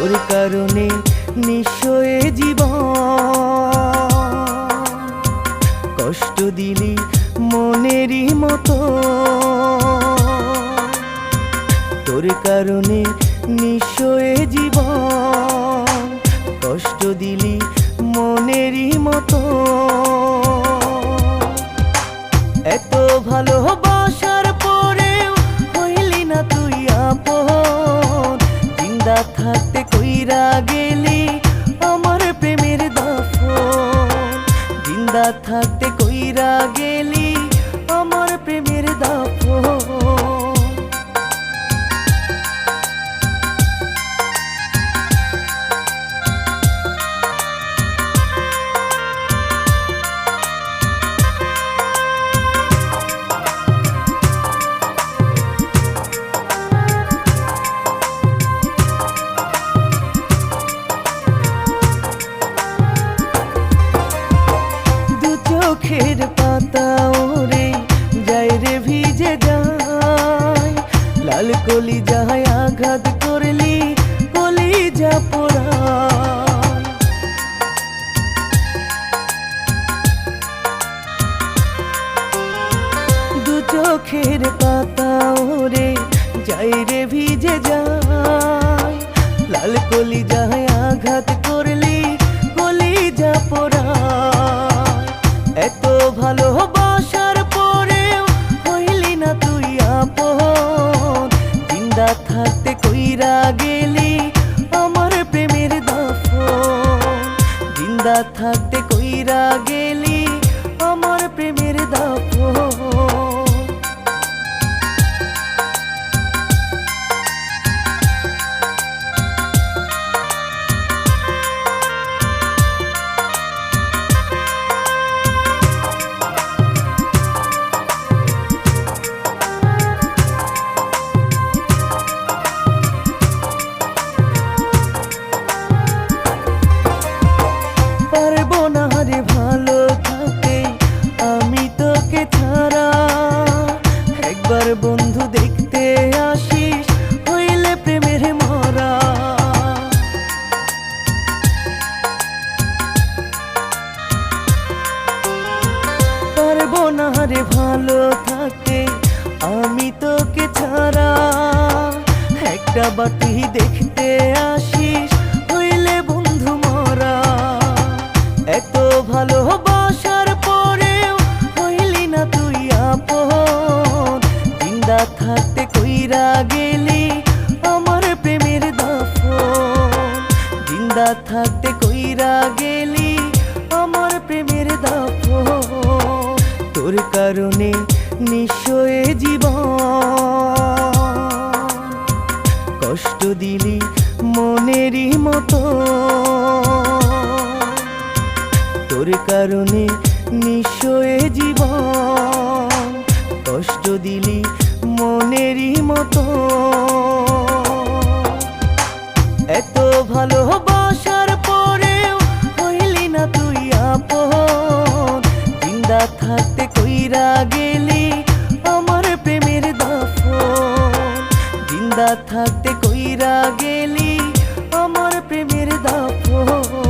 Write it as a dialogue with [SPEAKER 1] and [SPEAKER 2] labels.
[SPEAKER 1] তোর কারণে নিঃস্ব জীবন, কষ্ট দিলি মনেরই মতো। তোর কারণে নিঃস্ব জীবন, কষ্ট দিলি মনেরই মতো। এত ভালোবাসার পরেও হইলি না তুই আপন, জিন্দা থাকতে কইরা গেলি আমার প্রেমের দাফন। জিন্দা থাকতে কইরা গেলি আমার প্রেমের দাফন। চোখের পাতা ওরে যায় রে ভিজে যায়, লাল কলি যায় আঘাত করলি কলিজা পোড়ায়। দু চোখের পাতা ওরে যায় রে ভিজে যায়, লাল কলি যায় আঘাত করলি কলিজা পোড়ায়। এত ভালোবাসার পরেও হইলি না তুই আপন, জিন্দা থাকতে কইরা গেলি আমার প্রেমের দাফন। জিন্দা থাকতে কইরা গেলি আমার প্রেমের দাফন। পারবো না রে ভালো থাকতে আমি তোকে ছাড়া, একবার বন্ধু দেখতে আসিস হইলে প্রেমের মরা। পারবো না রে ভালো থাকতে আমি তোকে ছাড়া, একটা বাটি দেখতে আসিস হইলে বন্ধু মরা। এত ভালোবাসার পরেও হইলি না তুই আপন, জিন্দা থাকতে কইরা গেলি আমার প্রেমের দাফন। জিন্দা থাকতে কইরা গেলি আমার প্রেমের দাফন। তোর কারণে নিঃস্ব জীবন, কষ্ট দিলি মনেরই মতো। তোর কারণে নিঃস্ব জীবন, কষ্ট দিলি মনেরই মতো। এত ভালোবাসার পরেও হইলি না তুই আপন, জিন্দা থাকতে কইরা গেলি আমার প্রেমের দাফন। জিন্দা থাকতে কইরা গেলি আমার প্রেমের দাফন।